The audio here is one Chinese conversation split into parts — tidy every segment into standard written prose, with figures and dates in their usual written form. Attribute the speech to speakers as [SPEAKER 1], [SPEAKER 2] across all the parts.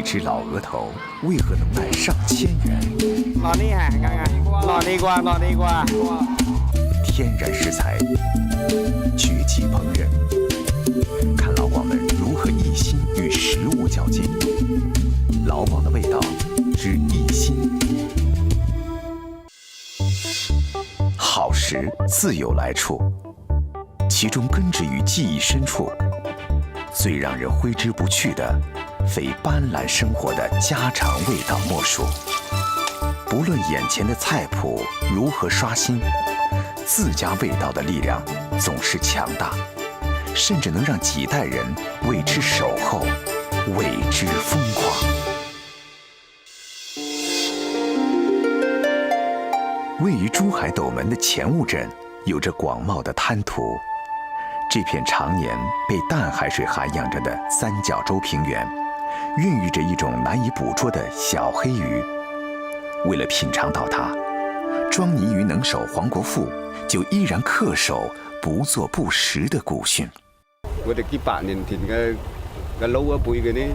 [SPEAKER 1] 一只老鹅头为何能卖上千元？
[SPEAKER 2] 老厉害，看看，老地瓜，老地瓜。
[SPEAKER 1] 天然食材，绝技烹饪，看老广们如何一心与食物较劲。老广的味道之一心。好食自有来处，其中根植于记忆深处。最让人挥之不去的，非斑斓生活的家常味道莫属。不论眼前的菜谱如何刷新，自家味道的力量总是强大，甚至能让几代人为之守候，为之疯狂。位于珠海斗门的前雾镇，有着广袤的滩涂。这片常年被淡海水涵养着的三角洲平原，孕育着一种难以捕捉的小黑鱼。为了品尝到它，庄泥鱼能手黄国富就依然恪守不做不食的古训。
[SPEAKER 3] 我哋幾百年前嘅老一輩嘅呢，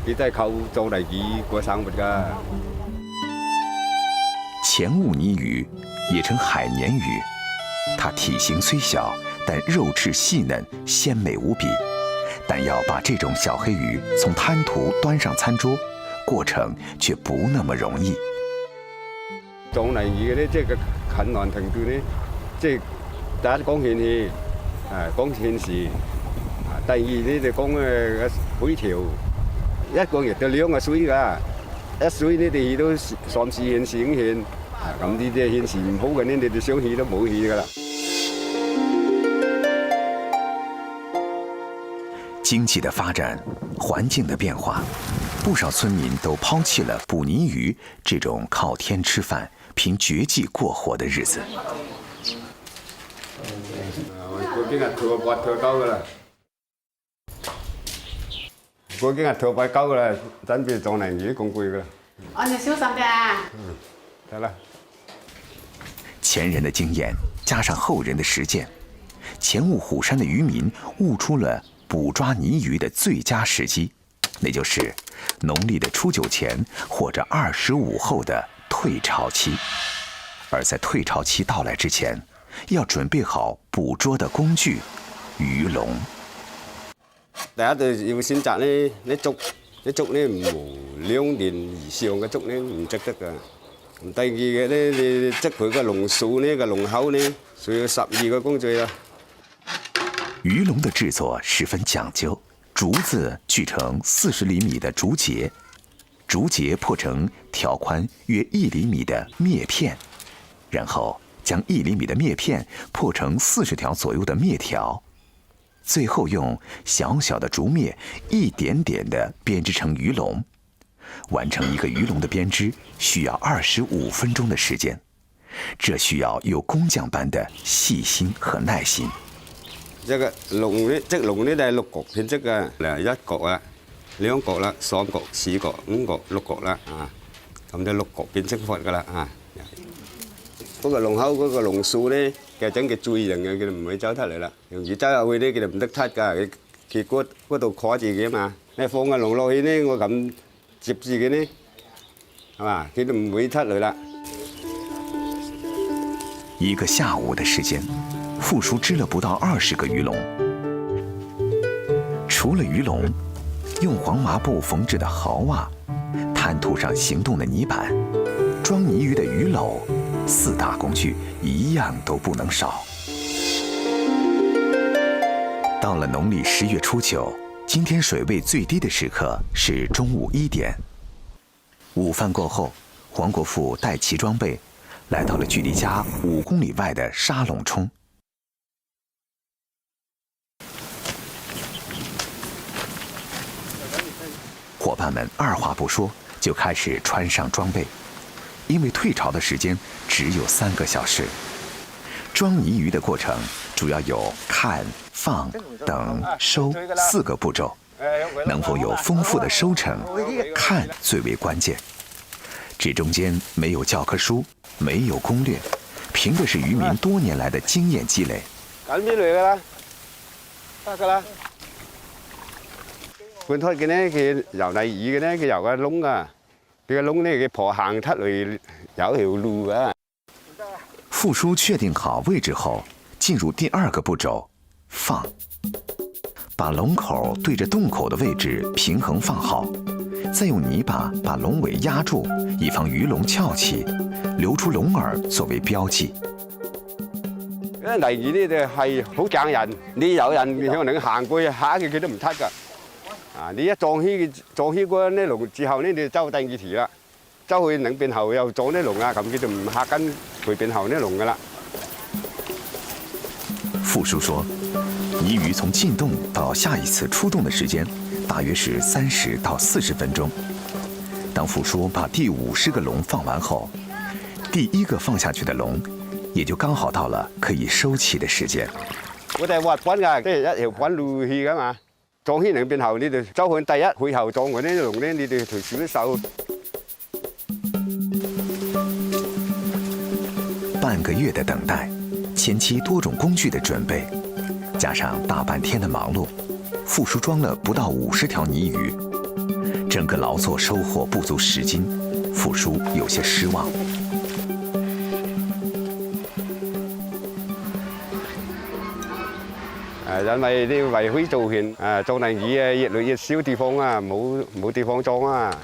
[SPEAKER 3] 佢都係靠做泥魚過生活㗎。
[SPEAKER 1] 前雾泥鱼也称海鲶鱼，它体型虽小，但肉质细嫩，鲜美无比。但要把这种小黑鱼从滩涂端上餐桌，过程却不那么容易。
[SPEAKER 3] 做泥魚嘅呢，即係個困難程度呢，即係第一講芡氣，講芡時，第二呢就講水調，一個月就2個水㗎，一水呢哋都3、4芡4芡，咁呢啲芡時唔好嘅呢，你哋想氣都冇氣㗎啦。
[SPEAKER 1] 经济的發展，環境的變化，不少村民都拋棄了捕泥魚這種靠天吃飯、憑絕技過活的日子。
[SPEAKER 3] 過幾日拖8拖9㗎啦，過幾日拖8 9㗎啦，準備做泥魚咁貴㗎啦。
[SPEAKER 4] 你小心啲啊！
[SPEAKER 3] 得啦。
[SPEAKER 1] 前人的經驗加上後人的實踐，前雾虎山的漁民悟出了捕抓泥魚的最佳時機，那就是農曆的初9前或者25後的退潮期。而在退潮期到來之前，要準備好捕捉的工具——魚籠。
[SPEAKER 3] 第一就要選擇呢啲竹，啲竹呢唔2年以上嘅竹呢唔織得㗎。第二嘅呢，你織佢個籠數呢個籠口呢，需要12個工序啦。
[SPEAKER 1] 魚籠的製作十分講究，竹子鋸成40厘米的竹節，竹節破成條寬約1厘米的篾片，然後將1厘米的篾片破成40條左右的篾條，最後用小小的竹篾一點點地編織成魚籠。完成一個魚籠的編織需要25分鐘的時間，這需要有工匠般的細心和耐心。
[SPEAKER 3] 一個籠呢，織籠呢都係6角編織嘅，嗱1角啦、2角啦、3角、4角、5角、6角啦，咁就6角編織法㗎啦，嗰個籠口嗰個籠數呢，嘅整嘅注意人嘅，佢哋唔會走出嚟啦。容易走入去呢，佢哋唔得甩㗎，佢嗰度卡住嘅嘛。你放個籠落去呢，我咁接住佢呢，係嘛，佢都唔會出嚟啦。
[SPEAKER 1] 一個下午的時間，富叔織了不到20個魚籠。除了魚籠，用黃麻布縫製的蠔襪，灘塗上行動的泥板，裝泥魚的魚簍，4大工具一樣都不能少。到了農曆10月初9，今天水位最低的時刻是中午1點。午飯過後，黃國富帶齊裝備，來到了距離家5公里外的沙隴冲。伙伴們二話不說就開始穿上裝備，因為退潮的時間只有3個小時。裝泥魚的過程主要有看、放、等、收4個步驟，能否有豐富的收成，看最為關鍵。這中間沒有教科書，沒有攻略，憑的是漁民多年來的經驗積累。
[SPEAKER 3] 揀邊類㗎啦？得㗎啦。本土嘅呢，佢由泥魚嘅呢，佢有個窿啊，佢個窿呢，佢破行出嚟有條路啊。
[SPEAKER 1] 傅叔确定好位置后，进入第2个步骤，放。把笼口对着洞口的位置平衡放好，再用泥巴把笼尾压住，以防魚籠翹起，留出籠耳作為標記。
[SPEAKER 3] 泥魚呢就係好驚人，你有人可能行過去嚇佢都唔出㗎。啊，你一撞起嗰啲籠之後呢，你就周第二條啦，周去兩邊後又撞啲籠啊，咁佢就唔嚇緊佢邊後啲籠㗎啦。
[SPEAKER 1] 傅叔說，泥魚從進洞到下一次出洞的時間，大約是30到40分鐘。當傅叔把第50個籠放完後，第1個放下去的籠，也就剛好到了可以收起的時間。
[SPEAKER 3] 我哋滑滾㗎，即係一條滾路去㗎嘛。撞起兩邊後，你就周向第一去後撞嗰啲籠咧，你哋隨時都手。
[SPEAKER 1] 半個月的等待，前期多種工具的準備，加上大半天的忙碌，傅叔裝了不到50條泥魚。整個勞作收穫不足10斤，傅叔有些失望。
[SPEAKER 3] 因為啲圍區做完，裝泥魚啊，越嚟越少地方啊，冇地方裝啊，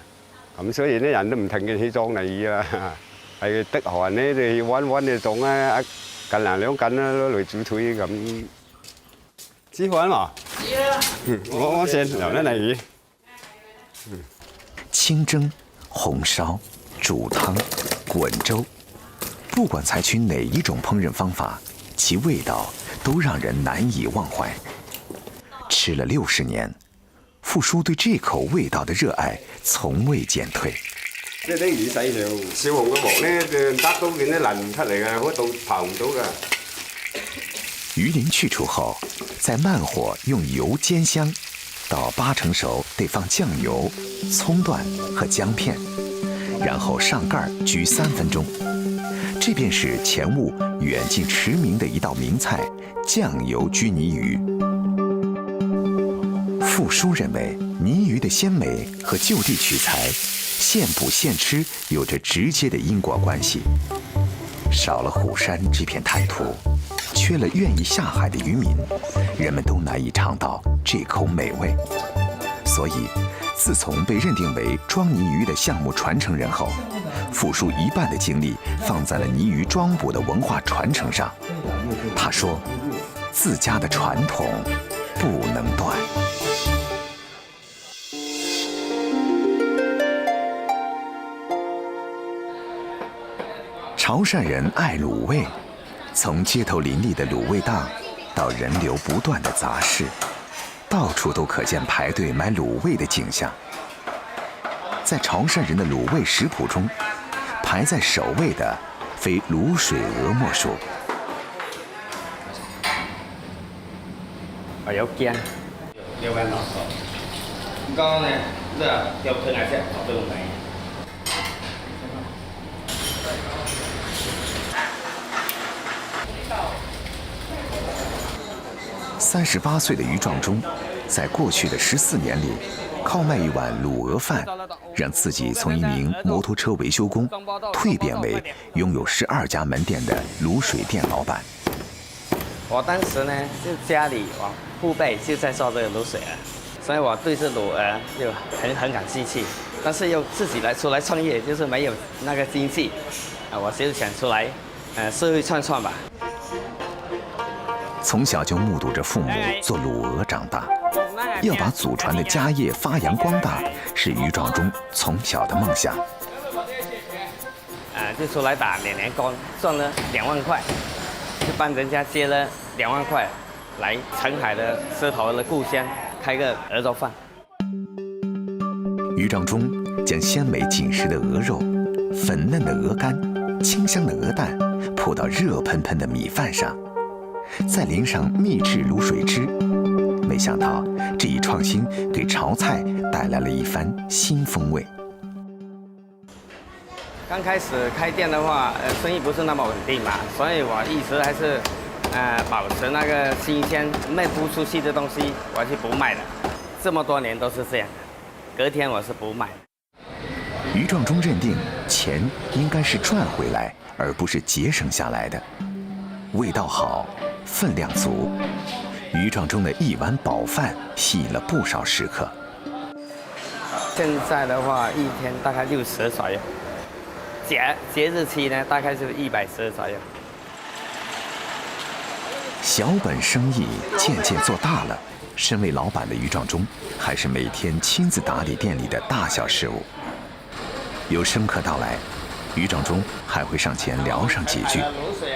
[SPEAKER 3] 咁所以啲人都唔停嘅去裝泥魚啊，係得閒咧就去揾就裝啊，一斤兩斤啦，攞嚟煮腿咁。師傅嘛？我先留啲泥魚。
[SPEAKER 1] 清蒸、紅燒、煮湯、滾粥，不管採取哪一種烹飪方法，其味道都讓人難以忘懷。吃了60年，傅叔對這口味道的熱愛從未減退。
[SPEAKER 3] 呢啲魚細條，小紅嘅鑊咧就打到見啲鱗出嚟嘅，嗰度刨唔到㗎。
[SPEAKER 1] 魚鱗去除後，再慢火用油煎香，到80%熟得放醬油、蔥段和薑片，然後上蓋焗3分鐘。這便是前務遠近馳名的一道名菜——醬油焗泥魚。傅叔認為，泥魚的鮮美和就地取材、現捕現吃有着直接的因果關係。少了虎山這片灘土，缺了願意下海的漁民，人們都難以嘗到這口美味。所以，自從被認定為裝泥魚的項目傳承人後，傅叔一半的精力放在了泥魚裝捕的文化傳承上。他說，自家的傳統不能斷。潮汕人愛滷味，從街頭林立的滷味檔到人流不斷的雜市，到處都可見排隊買滷味的景象。在潮汕人的滷味食譜中，排在首位的非滷水鵝莫屬。
[SPEAKER 2] 我有姜，有豌豆。剛剛呢，這要噴一下，好不容易。
[SPEAKER 1] 38歲的余壯中，在過去的14年裡，靠賣一碗滷鵝飯，讓自己從一名摩托車維修工蛻變為擁有12家門店的滷水店老闆。
[SPEAKER 2] 我當時呢，就家裡父輩就在做這個滷水鵝，所以我對這滷鵝就很感興趣。但是又自己出來創業，就是沒有那個經濟，我就想出來，社會創吧。
[SPEAKER 1] 從小就目睹着父母做滷鵝長大，要把祖傳的家業發揚光大，是余壯中從小的夢想。
[SPEAKER 2] 就出來打2年工，賺了2萬塊，就幫人家借了2萬塊，來澄海的獅頭的故鄉開個鵝肉飯。
[SPEAKER 1] 余壯中將鮮美緊實的鵝肉、粉嫩的鵝肝、清香的鵝蛋鋪到熱噴噴的米飯上，再淋上秘製滷水汁，沒想到這一創新給潮菜帶來了一番新風味。
[SPEAKER 2] 剛開始開店的話，生意不是那麼穩定嘛，所以我一直還是保持那個新鮮賣不出去的東西，我是不賣的。这么多年都是这样的，隔天我是不卖的。
[SPEAKER 1] 于壮忠认定，钱应该是赚回来，而不是节省下来的。味道好，分量足，于壮忠的一碗饱饭吸引了不少食客。
[SPEAKER 2] 现在的话，一天大概60左右，节日期呢，大概是110左右。
[SPEAKER 1] 小本生意渐渐做大了，身为老板的于壮忠，还是每天亲自打理店里的大小事务。有生客到来，于壮忠还会上前聊上几句，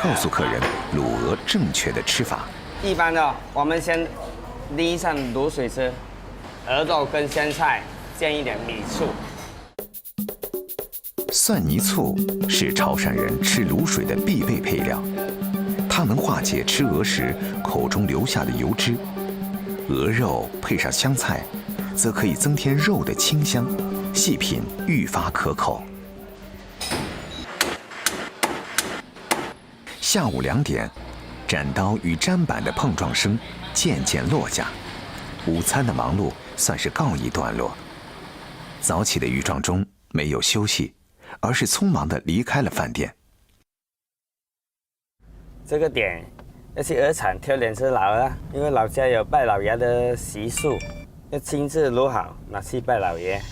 [SPEAKER 1] 告诉客人卤鹅正确的吃法。
[SPEAKER 2] 一般的，我们先淋上卤水吃，鹅肉跟香菜，加一点米醋。
[SPEAKER 1] 蒜泥醋是潮汕人吃卤水的必备配料，它能化解吃鹅时口中留下的油脂。鹅肉配上香菜，则可以增添肉的清香，细品愈发可口。下午2点，斩刀与砧板的碰撞声渐渐落下，午餐的忙碌算是告一段落。早起的于壮忠没有休息，而是匆忙地离开了饭店。
[SPEAKER 2] 这个点要去鹅场挑2只老鹅，因为老家有拜老爷的习俗，要亲自卤好拿去拜老爷。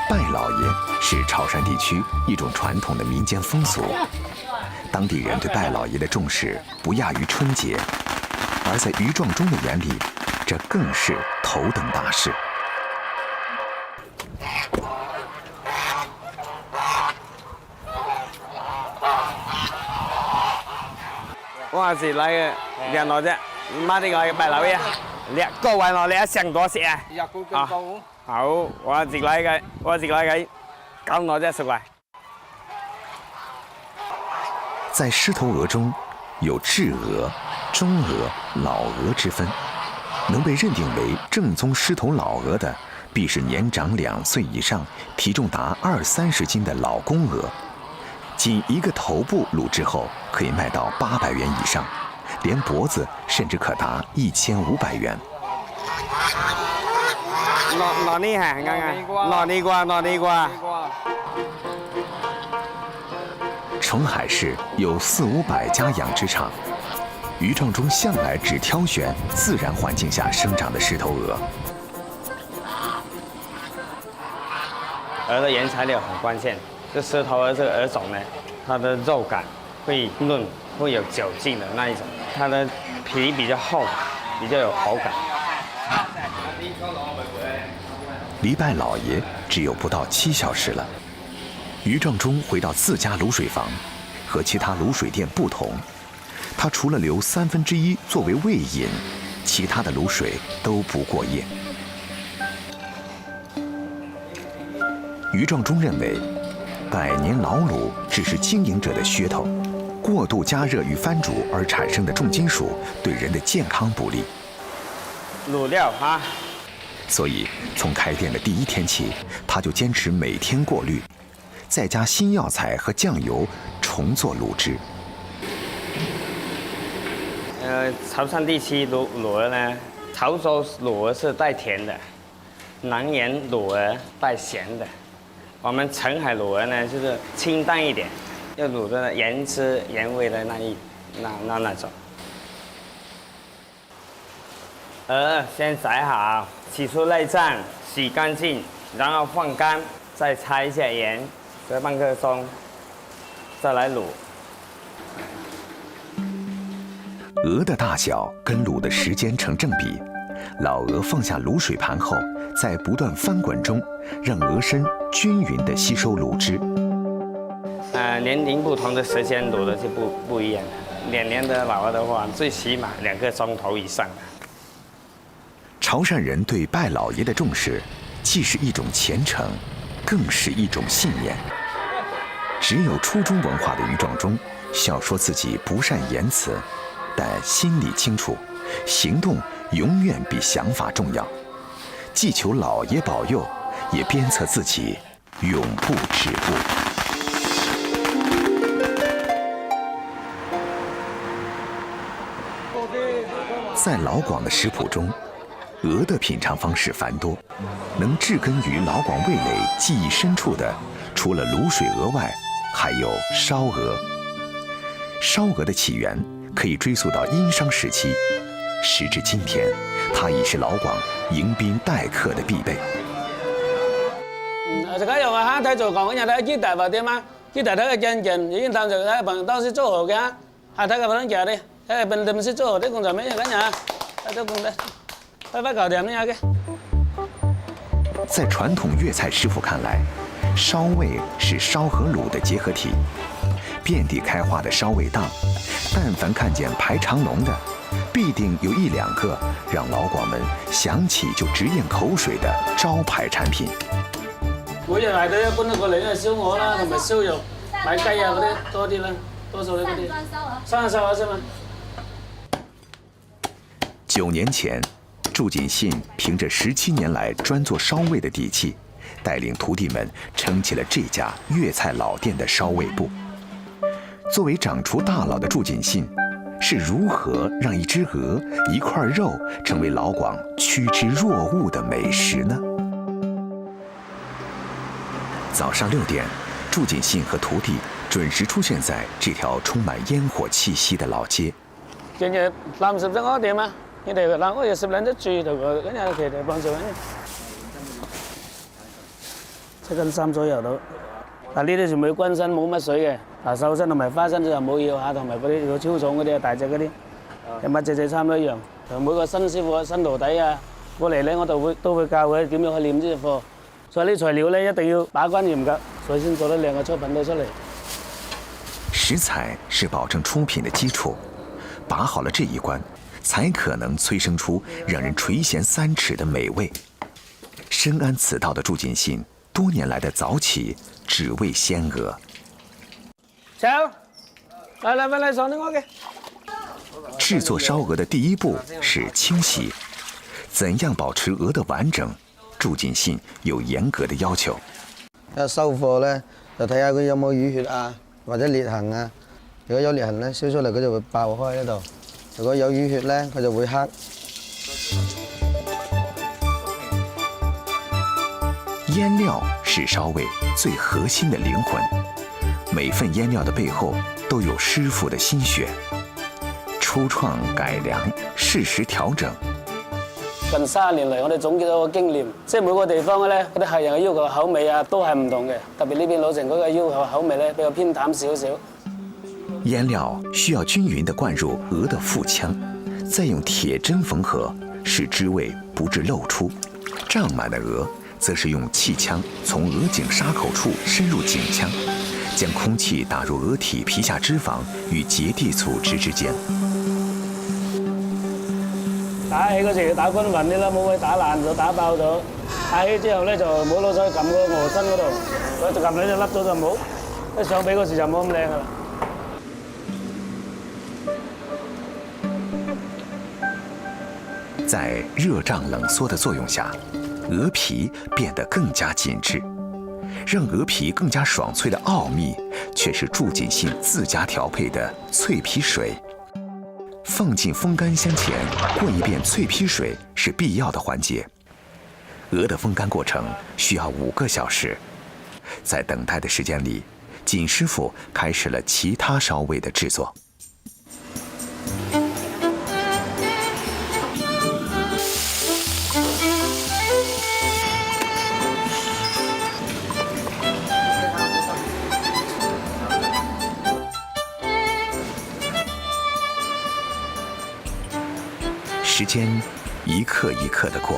[SPEAKER 1] 拜老爷是潮汕地区一种传统的民间风俗，当地人对拜老爷的重视不亚于春节，而在于壮忠的眼里，这更是头等大事。
[SPEAKER 2] 我是来个2老啫，買呢個拜老爺，2個位我哋一成多食啊！好，我自來嘅9攞啫食嚟。
[SPEAKER 1] 在狮头鹅中，有稚鹅、中鹅、老鹅之分。能被认定为正宗狮头老鹅的，必是年长2岁以上、体重达20-30斤的老公鹅。仅一个头部卤制后，可以卖到800元以上，连脖子甚至可达1500元。
[SPEAKER 2] 攞呢下啱啱，攞呢瓜。
[SPEAKER 1] 澄海市有400-500家养殖场，于壮忠向来只挑选自然环境下生长的狮头鹅。
[SPEAKER 2] 鹅的原材料很关键，这狮头鹅这个鹅种呢，它的肉感会嫩，会有酒劲的那一种，它的皮比较厚，比较有口感。
[SPEAKER 1] 离拜老爷只有不到7小时了。于壮忠回到自家卤水房，和其他卤水店不同，他除了留1/3作为喂饮，其他的卤水都不过夜。于壮忠认为，100年老卤只是经营者的噱头，过度加热与翻煮而产生的重金属对人的健康不利。
[SPEAKER 2] 卤料啊，
[SPEAKER 1] 所以从开店的第1天起，他就坚持每天过滤，再加新药材和酱油重做卤汁。
[SPEAKER 2] 潮汕地区卤鹅呢，潮州卤鹅是带甜的，南沿卤鹅带咸的，我们澄海卤鹅呢就是清淡一点，要卤的原汁原味的那种。鹅先宰好，取出内脏，洗干净，然后放干，再擦一下盐，这半个钟，再来卤。
[SPEAKER 1] 鹅的大小跟卤的时间成正比，老鹅放下卤水盘后，在不断翻滚中，让鹅身均匀地吸收卤汁。
[SPEAKER 2] 年龄不同的时间卤的就不一样了。2年的老鹅的话，最起码2个钟头以上的。
[SPEAKER 1] 潮汕人对拜老爷的重视，既是一种虔诚，更是一种信念。只有初中文化的于壮忠，笑说自己不善言辞，但心里清楚，行动永远比想法重要。既求老爷保佑，也鞭策自己永不止步。在老广的食谱中，鹅的品尝方式繁多，能植根于老广味蕾记忆深处的，除了卤水鹅外，还有烧鹅。烧鹅的起源可以追溯到殷商时期，时至今天，它已是老广迎宾待客的必备。
[SPEAKER 5] 食家用啊，睇做講，今日睇基大或點啊？基大睇個真勁，已經探就睇朋友當時做好嘅，下睇個朋友嘅啲，睇個本地是做好啲工作咩嘢緊呀？睇到工的，快快搞掂呢嘅。
[SPEAKER 1] 在传统粤菜师傅看来，烧味是烧和卤的结合体。遍地开花的烧味档，但凡看见排长龙的，必定有1、2个让老廣們想起就直咽口水的招牌產品。
[SPEAKER 5] 每日嚟到一般都過嚟，因為燒鵝啦，同埋燒肉、買雞啊嗰啲多啲啦，多數呢嗰啲。生燒啊，是嗎
[SPEAKER 1] 9年前，祝锦信凭着17年来专做烧味的底气，带领徒弟们撑起了这家粤菜老店的烧味部。作为掌厨大佬的祝锦信，是如何让一只鹅、一块肉成为老廣趋之若鹜的美食呢？早上6點，祝锦信和徒弟准时出现在这条充满烟火气息的老街。
[SPEAKER 5] 日日30隻鵝店啊，你哋嗱我日10兩隻豬就嗰日其實幫手緊，7斤3左右到。但呢啲全部要軍身冇乜水嘅，嗱瘦身同埋花身就冇要嚇，同埋嗰啲如果超重嗰啲大隻嗰啲，又乜隻差唔多一樣。每個新師傅、新徒弟啊過嚟咧，我都會教佢點樣去練呢隻貨。所以呢材料咧一定要把關嚴格，所以先做得靚嘅出品到出嚟。
[SPEAKER 1] 食材是保证出品的基础，把好了这一关，才可能催生出让人垂涎3尺的美味。深谙此道的祝锦信，多年来的早起只为鲜鹅。
[SPEAKER 5] 走，来上啲我嘅。
[SPEAKER 1] 制作烧鹅的第一步是清洗，怎样保持鹅的完整？祝锦信有嚴格的要求。
[SPEAKER 6] 收貨咧，就睇下佢有冇淤血啊，或者裂痕啊。如果有裂痕咧，燒出嚟佢就會爆開呢度；如果有淤血咧，佢就會黑。
[SPEAKER 1] 腌料是烧味最核心的灵魂，每份腌料的背後都有師傅的心血。初創改良，適時調整。
[SPEAKER 5] 近30年嚟，我哋總結到個經驗，即係每個地方咧，嗰啲客人嘅要求口味啊，都係唔同嘅。特別呢邊老城區嘅要求口味咧，比較偏淡少少。
[SPEAKER 1] 腌料需要均匀地灌入鹅的腹腔，再用鐵針縫合，使汁味不致漏出。胀滿的鵝，則是用氣槍從鵝頸沙口處深入頸腔，將空氣打入鵝體皮下脂肪與結締組織之間。
[SPEAKER 5] 打起嗰時要打均勻啲啦，冇去打爛咗、打爆咗。打起之後咧就唔好攞手去撳個鵝身嗰度，佢就撳你就甩咗就冇。一上髀嗰時就冇咁靚噶啦。
[SPEAKER 1] 在熱脹冷縮的作用下，鵝皮變得更加緊緻，讓鵝皮更加爽脆的奧秘，卻是祝锦信自家調配的脆皮水。放進風乾箱前，過一遍脆皮水是必要的環節。鵝的風乾過程需要5個小時，在等待的時間裡，錦師傅開始了其他燒味的製作。時間一刻一刻的過，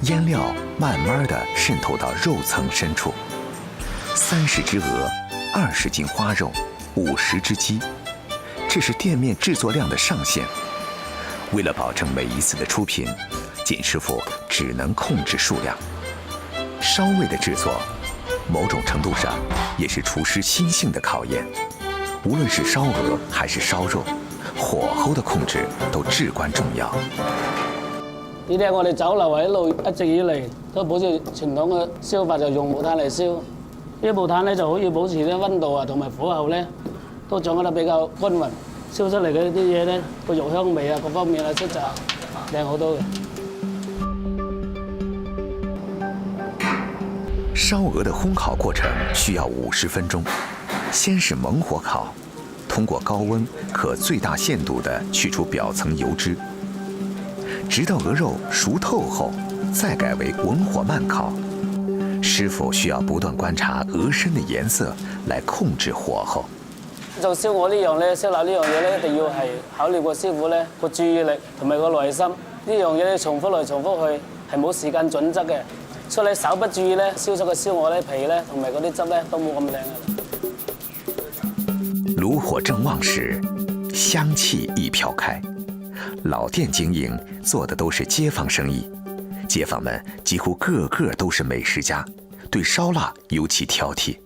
[SPEAKER 1] 腌料慢慢的滲透到肉層深處。30隻鵝，20斤花肉，50隻雞，這是店面製作量的上限。為了保證每一次的出品，錦師傅只能控制數量。燒味的製作，某種程度上也是廚師心性的考驗。無論是燒鵝還是燒肉，火候的控制都至關重要。
[SPEAKER 5] 呢啲係我哋酒樓一路一直以嚟都保持傳統嘅燒法，就用木炭嚟燒。呢木炭咧就可以保持啲溫度啊同埋火候咧都掌握得比較均勻，燒出嚟嘅啲嘢咧，個肉香味啊，各方面啊，色澤靚好多嘅。
[SPEAKER 1] 烧鹅的烘烤过程需要50分钟，先是猛火烤，通过高温可最大限度地去除表层油脂，直到鹅肉熟透后，再改为文火慢烤。师傅需要不斷觀察鵝身的顏色來控制火候。
[SPEAKER 5] 做燒鵝呢樣咧，燒臘呢樣嘢咧，一定要係考慮個師傅咧個注意力同埋個耐心。呢樣嘢咧重複來重複去，係冇時間準則嘅。所以你稍不注意咧，燒出個燒鵝咧皮咧同埋嗰啲汁咧都冇咁靚嘅。
[SPEAKER 1] 爐火正旺時，香氣一飄開。老店經營做的都是街坊生意，街坊們幾乎個個都是美食家，對燒臘尤其挑剔。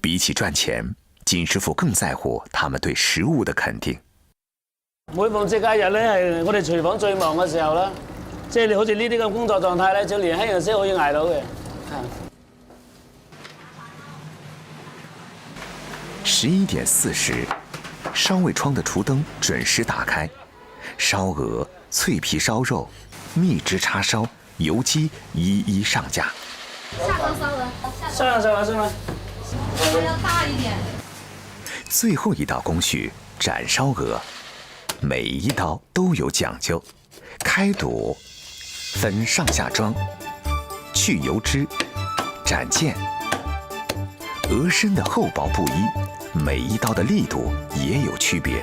[SPEAKER 1] 比起賺錢，金師傅更在乎他們對食物的肯定。
[SPEAKER 5] 每逢節假日咧，係我哋廚房最忙嘅時候啦。即係你好似呢啲咁工作狀態咧，只有年輕人先可以捱到嘅。
[SPEAKER 1] 11點40，燒味窗的廚燈準時打開，燒鵝、脆皮燒肉、蜜汁叉燒、油雞一一上架。
[SPEAKER 7] 下缸燒鵝，
[SPEAKER 5] 上是嗎？
[SPEAKER 7] 燒要大一點。
[SPEAKER 1] 最後一道工序斬燒鵝，每一刀都有講究，開肚。分上下裝，去油脂，斬件。鵝身的厚薄不一，每一刀的力度也有區別。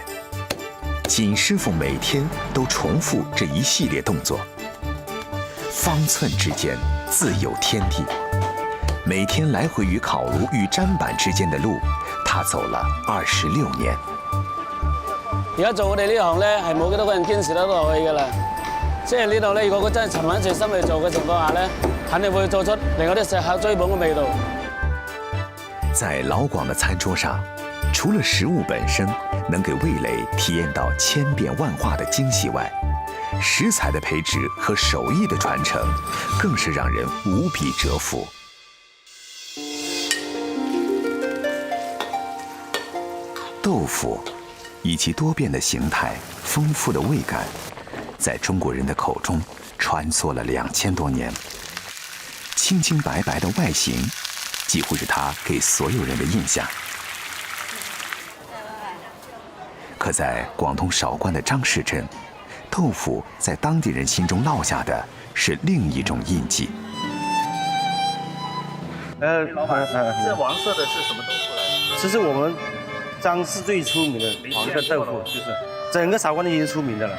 [SPEAKER 1] 金師傅每天都重複這一系列動作，方寸之間自有天地。每天來回於烤爐與砧板之間的路，他走了26年。
[SPEAKER 5] 而家做我哋呢行咧，係冇幾多個人堅持得落去㗎啦。即係呢度咧，如果佢真係沉穩住心去做嘅情況下咧，肯定會做出令我哋食客追捧嘅味道。
[SPEAKER 1] 在老廣的餐桌上，除了食物本身能給味蕾體驗到千變萬化的驚喜外，食材的配置和手藝的傳承，更是讓人無比折服。豆腐以其多變的形態、豐富的味感，在中國人的口中穿梭了2000多年。清清白白的外形，幾乎是他給所有人的印象。可在廣東韶關的張氏鎮，豆腐在當地人心中烙下的是另一種印記。
[SPEAKER 8] 老闆，這黃色的是什麼豆腐來的？這是我們張氏最出名的黃色豆腐，就是整個韶關都已經出名的了。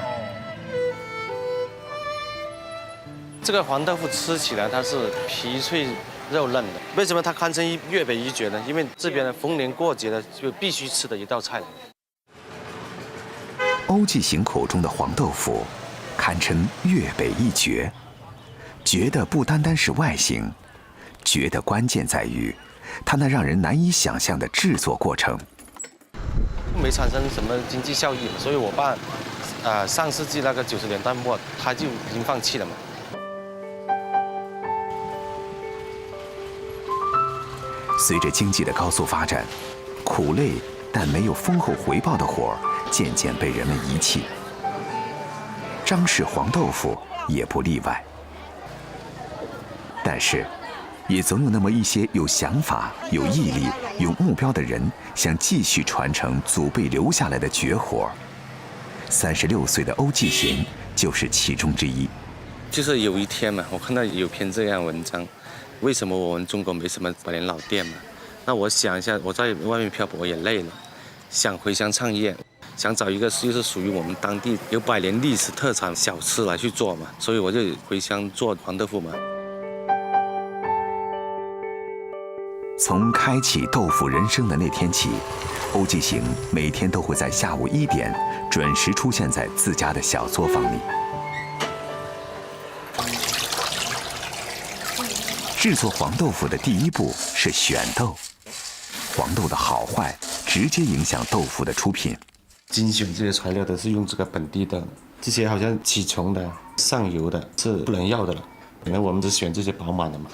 [SPEAKER 9] 這個黃豆腐吃起來它是皮脆肉嫩的，為什麼它堪稱粵北一絕呢？因為這邊的逢年過節的就必須吃的一道菜。
[SPEAKER 1] 歐繼行口中的黃豆腐，堪稱粵北一絕。絕的不單單是外形，絕的關鍵在於它那讓人難以想象的製作過程。
[SPEAKER 9] 沒產生什麼經濟效益，所以我爸，上世紀那個90年代末，他就已經放棄了嘛。
[SPEAKER 1] 隨着經濟的高速發展，苦累但沒有豐厚回報的活兒漸漸被人們遺棄。張氏黃豆腐也不例外。但是，也總有那麼一些有想法、有毅力、有目標的人，想繼續傳承祖輩留下來的絕活。36歲的歐繼行就是其中之一。
[SPEAKER 9] 就是有一天嘛，我看到有篇這樣文章，為什麼我們中國沒什麼百年老店嘛？那我想一下，我在外面漂泊也累了，想回鄉創業，想找一個就是屬於我們當地有100年歷史特產小吃來去做嘛，所以我就回鄉做黃豆腐嘛。
[SPEAKER 1] 從開啟豆腐人生的那天起，歐繼行每天都會在下午1點準時出現在自家的小作坊裡。製作黃豆腐的第一步是選豆，黃豆的好壞直接影響豆腐的出品。
[SPEAKER 9] 精選這些材料都是用這個本地的，這些好像起蟲的、上油的是不能要的了，可能我們只選這些飽滿的嘛。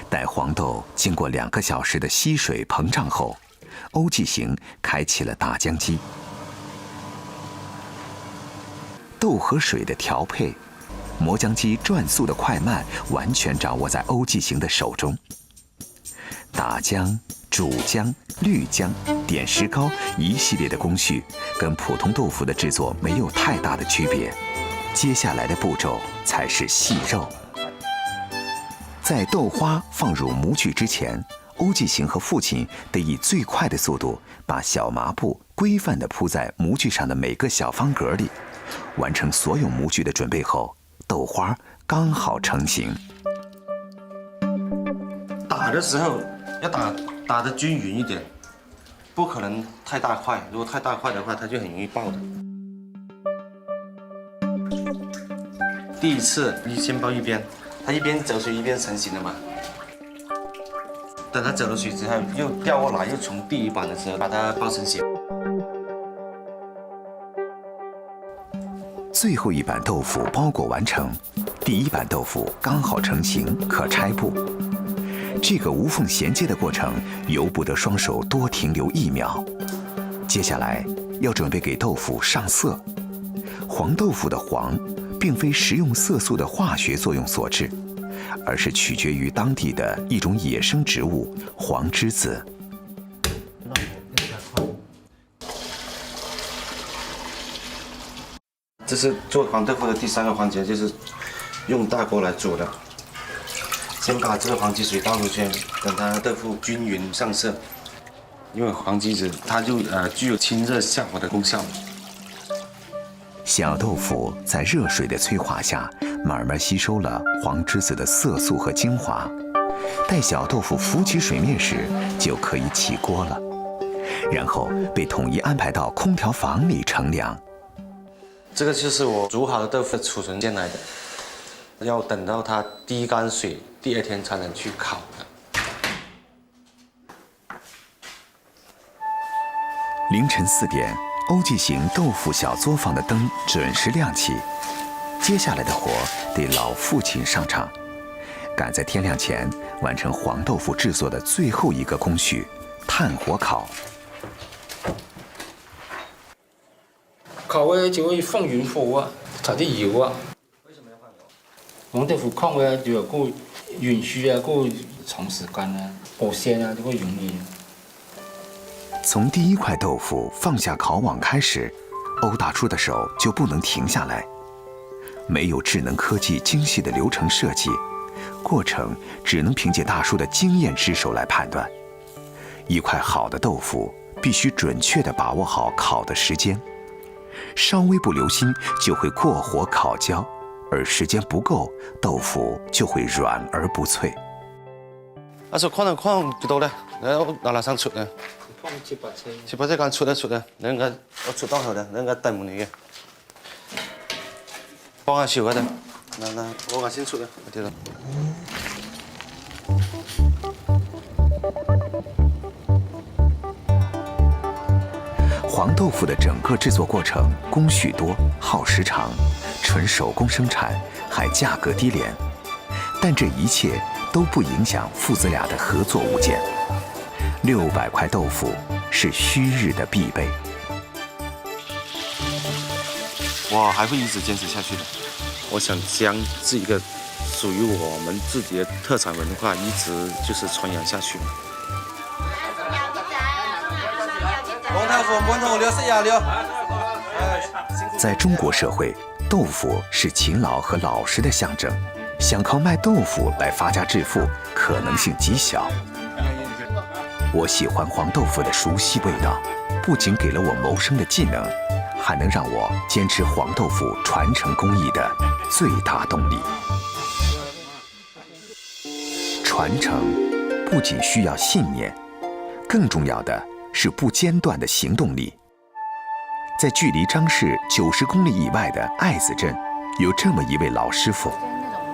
[SPEAKER 1] 待黃豆經過2個小時的吸水膨脹後，欧继行开启了打浆机。豆和水的调配，磨浆机转速的快慢完全掌握在欧继行的手中。打浆、煮浆、滤浆、点石膏一系列的工序，跟普通豆腐的制作没有太大的区别。接下来的步骤才是细肉。在豆花放入模具之前，欧继行和父亲得以最快的速度把小麻布规范地铺在模具上的每个小方格里。完成所有模具的准备后，豆花刚好成型。
[SPEAKER 9] 打的时候要打得均匀一点，不可能太大块，如果太大块的话，它就很容易爆的。第一次你先包一边，它一边走水一边成型了嘛。等它走了水之后，又调过来，又从第一版的时候把它包成型。
[SPEAKER 1] 最后一板豆腐包裹完成，第一板豆腐刚好成型，可拆布。这个无缝衔接的过程由不得双手多停留1秒。接下来要准备给豆腐上色。黄豆腐的黄，并非食用色素的化学作用所致，而是取决于当地的一种野生植物黄栀子。
[SPEAKER 9] 这是做黄豆腐的第3个环节，就是用大锅来煮的。先把这个黄芪水倒入去，等它豆腐均匀上色。因为黄芪子它就具有清热下火的功效。
[SPEAKER 1] 小豆腐在热水的催化下，慢慢吸收了黄栀子的色素和精华。待小豆腐浮起水面时，就可以起锅了，然后被统一安排到空调房里乘凉。
[SPEAKER 9] 这个就是我煮好的豆腐的储存间来的，要等到它滴干水，第2天才能去烤的。
[SPEAKER 1] 凌晨4点，欧继行豆腐小作坊的灯准时亮起。接下来的活得老父亲上场，赶在天亮前完成黄豆腐制作的最后一个工序——炭火烤。
[SPEAKER 10] 烤嘅就可以放軟火啊，搽啲油啊。為什麼要放油？黃豆腐烤嘅就有夠允許啊，夠長時間啊，保鮮啊，就會容易。
[SPEAKER 1] 從第一塊豆腐放下烤網開始，歐大叔的手就不能停下來。沒有智能科技精細的流程設計，過程只能憑借大叔的經驗之手來判斷。一塊好的豆腐必須準確地把握好烤的時間。稍微不留心就會過火烤焦，而時間不夠，豆腐就會軟而不脆。
[SPEAKER 9] 阿叔可能唔到咧，嗱聲出啊！切把車間出啊！你應該我出到後咧，你應該等門嚟嘅。幫下小嗰度，嗱，我先出啊！我睇到。
[SPEAKER 1] 黄豆腐的整个制作过程工序多、耗时长，纯手工生产，还价格低廉。但这一切都不影响父子俩的合作无间。600块豆腐是旭日的必备。
[SPEAKER 9] 我还会一直坚持下去的。我想将这一个属于我们自己的特产文化一直就是传扬下去。
[SPEAKER 1] 在中国社会，豆腐是勤劳和老实的象征。想靠卖豆腐来发家致富，可能性极小。我喜欢黄豆腐的熟悉味道，不仅给了我谋生的技能，还能让我坚持黄豆腐传承工艺的最大动力。传承不仅需要信念，更重要的是不间断的行动力。在距离张氏90公里以外的爱子镇，有这么一位老师傅，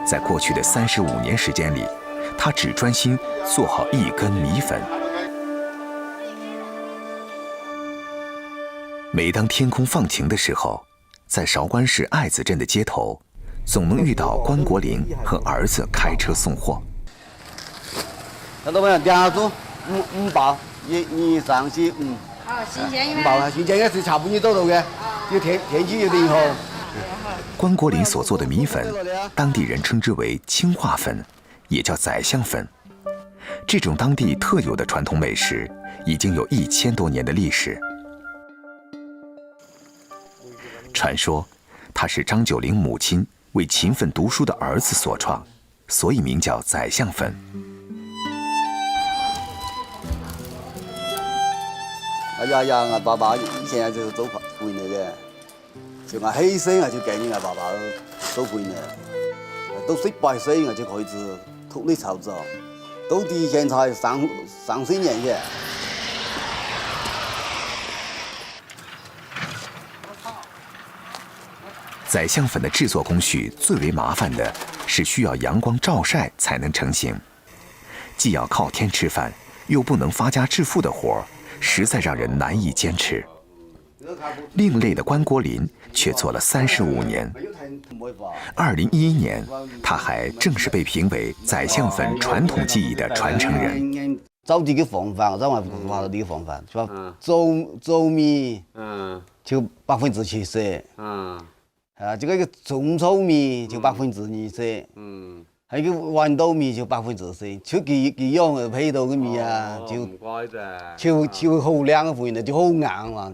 [SPEAKER 1] 在过去的35年时间里，他只专心做好1根米粉。每当天空放晴的时候，在韶关市爱子镇的街头，总能遇到关国林和儿子开车送货。
[SPEAKER 6] 那都问家住500
[SPEAKER 11] 1、2、3、4、5。
[SPEAKER 7] 哦，新鲜的。
[SPEAKER 11] 冇啊，新鲜的是差不多到嘅，要天气有点好。
[SPEAKER 1] 关国林所做的米粉，当地人称之为青化粉，也叫宰相粉。这种当地特有的传统美食，已经有1000多年的历史。传说，它是张九龄母亲为勤奋读书的儿子所创，所以名叫宰相粉。
[SPEAKER 11] 哎呀，我爸爸以前就做饭嚟嘅，就我起身我就跟住我爸爸做飯嘅，到18歲我就開始獨立操作，到底現在30年嘅。
[SPEAKER 1] 宰相粉的制作工序最为麻烦的是需要阳光照晒才能成型，既要靠天吃饭，又不能发家致富的活儿，实在让人难以坚持。另类的关国林却做了35年。2011年，他还正式被评为宰相粉传统技艺的传承人。
[SPEAKER 11] 找啲嘅方法，我話到啲方法，就話做米，就70%，這個中糙米就20%，還有個豌豆米就10%，就幾樣嘅配到嘅米啊，就好靚嘅粉，就好硬嘛。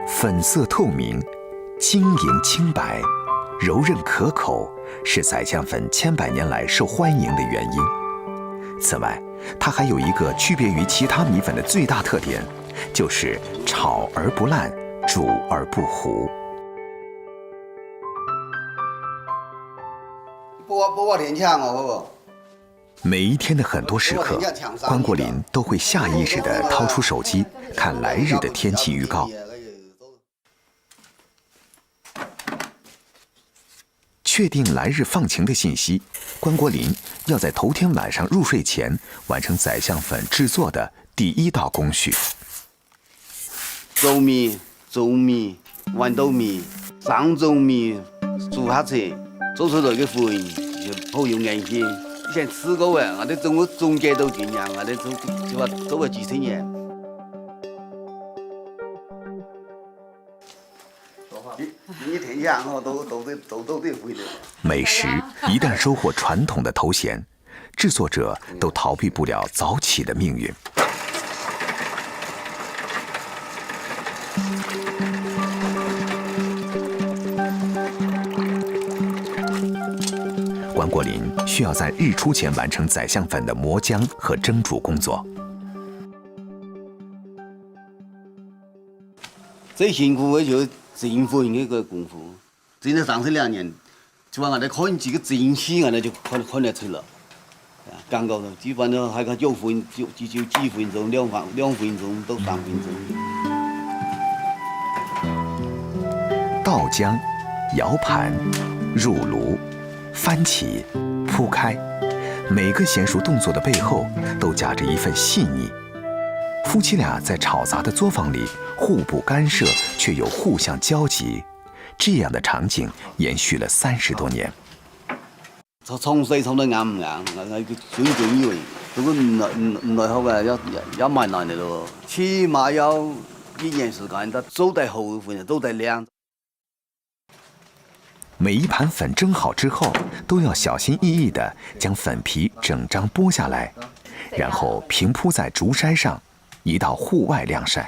[SPEAKER 1] 粉色透明，晶莹清白，柔韧可口，是宰相粉千百年来受欢迎的原因。此外，它还有一个区别于其他米粉的最大特点，就是炒而不烂，煮而不糊。
[SPEAKER 11] 播天抢哦！
[SPEAKER 1] 每一天的很多时刻，关国林都会下意识地掏出手机看来日的天气预告。确定来日放晴的信息，关国林要在头天晚上入睡前完成宰相粉制作的第一道工序。
[SPEAKER 11] 糙米、豌豆米、3種米煮下去，做出來嘅粉就好有硬性。以前吃過嘅，我哋中間都這樣，我哋就話做咗幾十年。
[SPEAKER 1] 美食一旦收获传统的头衔，制作者都逃避不了早起的命运。关国林需要在日出前完成宰相粉的磨浆和蒸煮工作。
[SPEAKER 11] 最辛苦嘅就蒸粉嘅個功夫，蒸咗32年，就話我哋看幾個蒸氣，我哋就看得出了。剛夠了，基本上還個9分就幾分鐘，2分鐘到3分鐘。
[SPEAKER 1] 倒漿、搖盤、入爐、翻起、鋪開，每個嫻熟動作的背後都夾着一份細膩。夫妻俩在吵雜的作坊里互不干涉，却又互相交集，这样的場景延續了30多年。
[SPEAKER 11] 從細從到硬唔硬，我選準以為，如果唔來好嘅，有蠻難嘅咯，起碼要1年時間，得做得好份，做得靚。
[SPEAKER 1] 每一盤粉蒸好之後，都要小心翼翼地將粉皮整張剝下來，然後平鋪在竹篩上，移到戶外晾曬。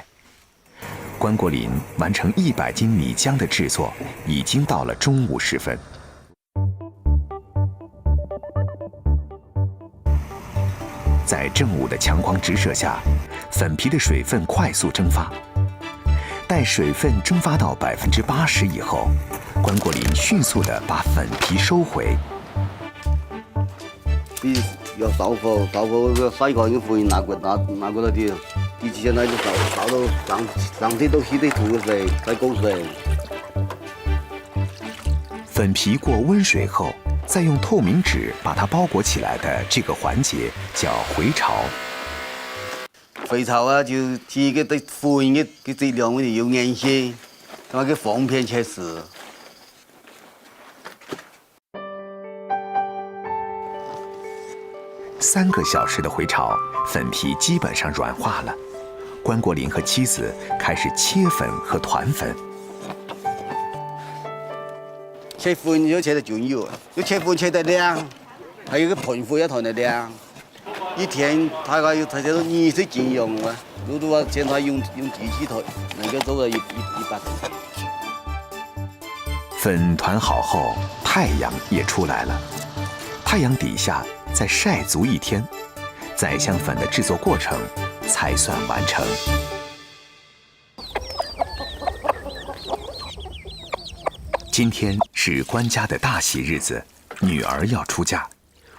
[SPEAKER 1] 關國林完成100斤米漿的製作，已經到了中午時分。在正午的強光直射下，粉皮的水分快速蒸發。待水分蒸發到80%以後，關國林迅速地把粉皮收回。
[SPEAKER 11] 要燒火個曬乾嘅粉拿過來啲，以前呢就燒到上天都起得土水，再勾水。
[SPEAKER 1] 粉皮過溫水後，再用透明紙把它包裹起來的這個環節叫回潮。
[SPEAKER 11] 回潮啊，就睇個對粉嘅質量會有硬性，同埋個方便切實。
[SPEAKER 1] 3个小時的回炒，粉皮基本上軟化了。關國林和妻子開始切粉和團粉。
[SPEAKER 11] 切粉要切得均勻，要切粉切得亮，還有個盤粉要團得亮。一天大概要切到20斤用啊！如果話現在用機器團，能夠做到100斤。
[SPEAKER 1] 粉團好後，太陽也出來了。太陽底下再曬足1天，宰相粉的製作過程才算完成。今天是關家的大喜日子，女兒要出嫁。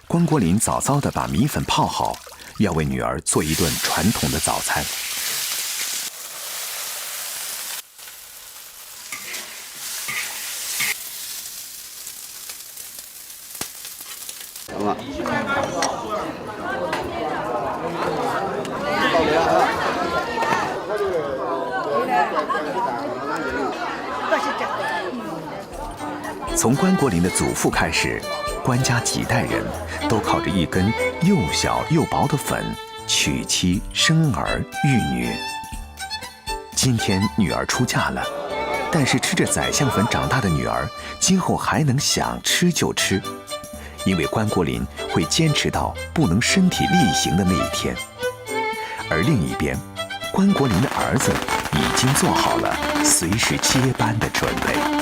[SPEAKER 1] 關國林早早地把米粉泡好，要為女兒做一頓傳統的早餐。從關國林的祖父開始，關家幾代人都靠着一根又小又薄的粉娶妻生兒育女。今天女兒出嫁了，但是吃着宰相粉長大的女兒，今後還能想吃就吃，因為關國林會堅持到不能身體力行的那一天。而另一邊，關國林的兒子已經做好了隨時接班的準備。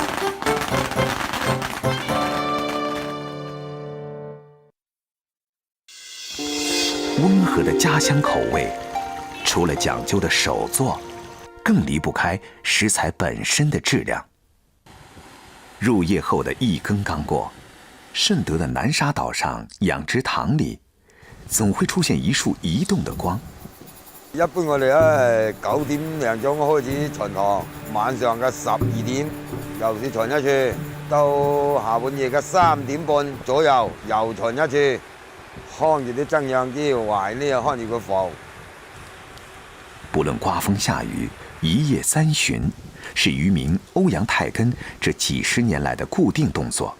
[SPEAKER 1] 温和的家鄉口味，除了講究的手作，更離不開食材本身的質量。入夜後的1更剛過，順德的南沙島上養殖塘裡，總會出現一束移動的光。
[SPEAKER 12] 一般我哋咧係9點零鐘開始巡航，晚上嘅12點又是巡一次，到下半夜嘅3點半左右又巡一次。看住啲增氧機壞呢，看住個浮。
[SPEAKER 1] 不論刮風下雨，一夜3巡，是漁民歐陽泰根這幾十年來的固定動作。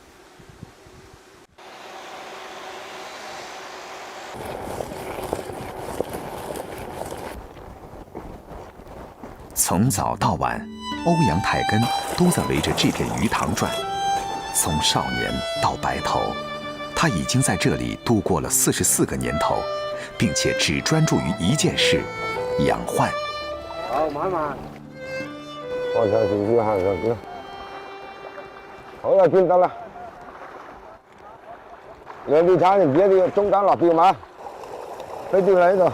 [SPEAKER 1] 從早到晚，歐陽泰根都在圍着這片魚塘轉。從少年到白頭，他已經在這裡度過了44個年頭，並且只專注於一件事：養獾。
[SPEAKER 12] 好，慢慢。行上少少，行上少。好啦，見得啦。兩邊鏟，唔記得中間落標嘛，俾掉喺度。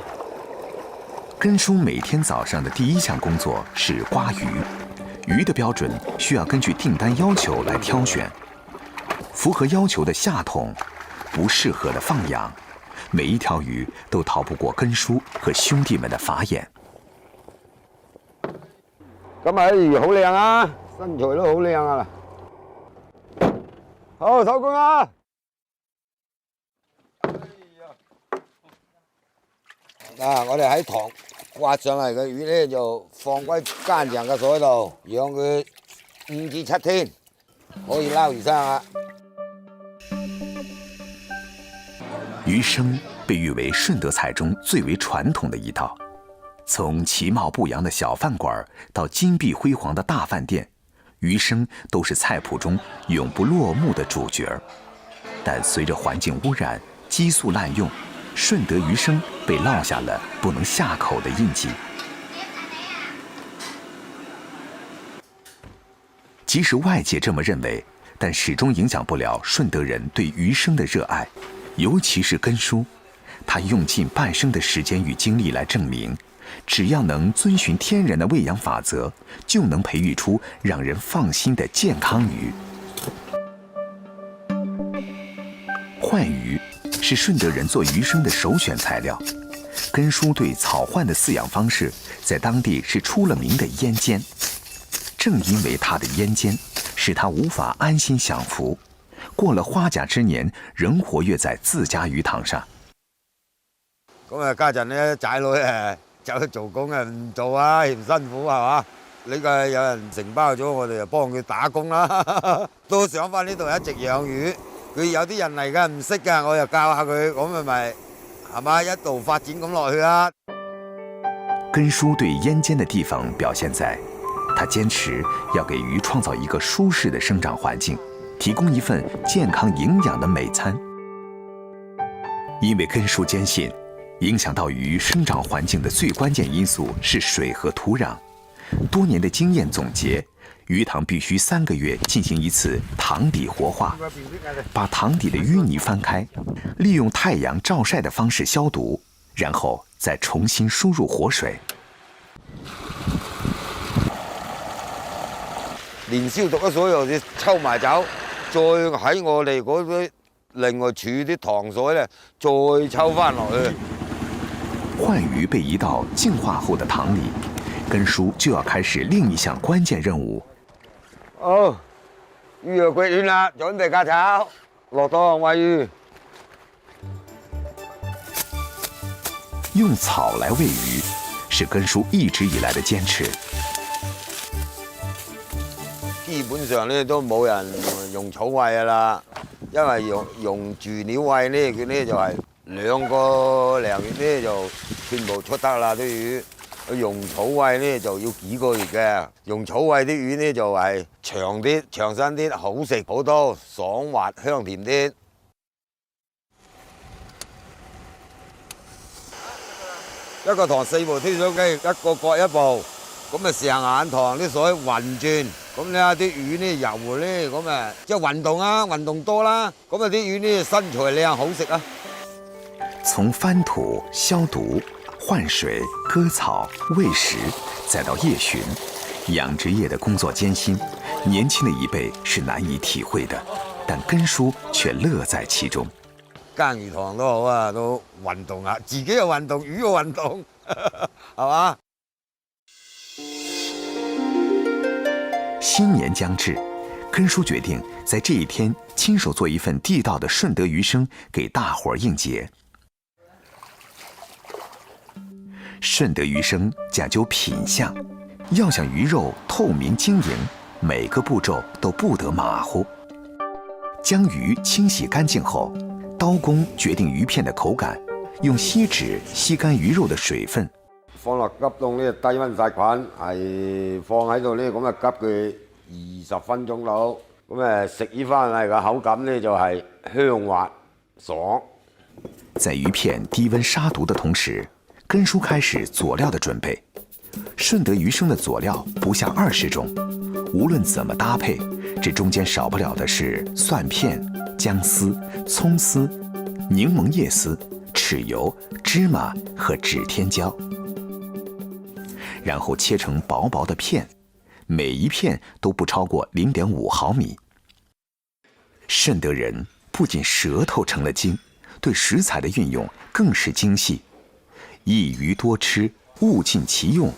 [SPEAKER 1] 根叔每天早上的第一項工作是刮魚，魚的標準需要根據訂單要求來挑選，符合要求的下桶，不適合的放養，每一條魚都逃不過根叔和兄弟們的法眼。
[SPEAKER 12] 今日啲魚好靚啊，身材都好靚啊！好，收工啊！嗱，我哋喺塘挖上嚟嘅魚咧，就放歸乾淨嘅水度，養佢5至7天，可以撈魚生啊。
[SPEAKER 1] 魚生被譽為順德菜中最為傳統的一道。從其貌不揚的小飯館到金碧輝煌的大飯店，魚生都是菜譜中永不落幕的主角。但隨着環境污染、激素濫用，順德魚生被烙下了不能下口的印記。即使外界這麼認為，但始終影響不了順德人對魚生的熱愛，尤其是根叔，他用盡半生的時間與精力來證明，只要能遵循天然的餵養法則，就能培育出讓人放心的健康魚。獾魚是順德人做魚生的首選材料。根叔對草獾的飼養方式在當地是出了名的奄尖。正因為他的奄尖，使他無法安心享福，過了花甲之年，仍活躍在自家魚塘上。
[SPEAKER 12] 咁啊，家陣咧仔女走去做工啊，唔做啊，嫌辛苦係嘛？呢個有人承包咗，我哋就幫佢打工啦。都上翻呢度一直養魚。佢有啲人嚟㗎唔識㗎，我又教下佢，咁咪係嘛？一路發展咁落去啊！
[SPEAKER 1] 根叔对腌尖的地方表现在，他坚持要给鱼创造一个舒适的生长环境，提供一份健康营养的美餐。因为根叔坚信，影响到鱼生长环境的最关键因素是水和土壤。多年的经验总结，鱼塘必须3个月进行一次塘底活化，把塘底的淤泥翻开，利用太阳照晒的方式消毒，然后再重新输入活水。
[SPEAKER 12] 連消毒咗所有嘅抽埋走，再喺我哋嗰啲另外儲啲糖水咧，再抽翻落去。
[SPEAKER 1] 鲩魚被移到淨化後的塘裡，根叔就要開始另一項關鍵任務。
[SPEAKER 12] 好，魚又歸暖啦，準備架炒，落檔餵魚。
[SPEAKER 1] 用草來餵魚，是根叔一直以來的堅持。
[SPEAKER 12] 基本上咧都冇人用草餵噶啦，因為用飼料餵咧，佢咧就係2個零月咧就全部出得啦啲魚。用草餵咧就要幾個月嘅，用草餵啲魚咧就係長啲、長身啲，好食好多，爽滑香甜啲。一個塘4部推水機，一個各一部，咁啊成眼塘啲水運轉。咁你睇啲魚呢游咧，咁啊即係運動啊，運動多啦，咁啊啲魚呢身材靚好食啊。
[SPEAKER 1] 從翻土、消毒、換水、割草、餵食，再到夜巡，養殖業的工作艱辛，年輕的一輩是難以體會的，但根叔卻樂在其中。
[SPEAKER 12] 耕魚塘都好啊，都運動啊，自己又運動，魚又運動，係嘛？
[SPEAKER 1] 新年將至，根叔決定在這一天親手做一份地道的順德魚生給大夥兒應節。順德魚生講究品相，要想魚肉透明晶瑩，每個步驟都不得馬虎。將魚清洗乾淨後，刀工決定魚片的口感，用锡紙吸乾魚肉的水分。
[SPEAKER 12] 放落急凍呢，低溫殺菌，係放喺度呢，咁啊急佢20分鐘到，咁啊食呢翻嚟個口感呢就係香滑爽。
[SPEAKER 1] 在魚片低溫殺毒的同時，根叔開始佐料的準備。順德魚生的佐料不下20種，無論怎麼搭配，這中間少不了的是蒜片、薑絲、蔥絲、檸檬葉絲、豉油、芝麻和指天椒。然後切成薄薄的片，每一片都不超過0.5毫米。順德人不僅舌頭成了精，對食材的運用更是精細。一魚多吃，物盡其用。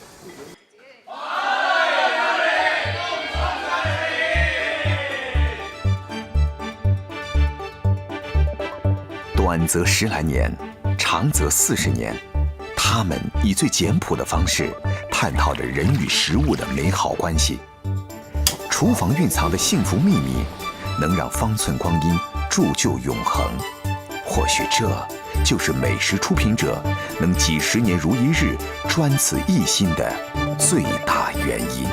[SPEAKER 1] 短則10來年，長則40年，他們以最簡樸的方式探討着人與食物的美好關係。廚房蘊藏的幸福秘密，能讓方寸光陰鑄就永恆。或許這就是美食出品者能幾10年如一日專此一心的最大原因。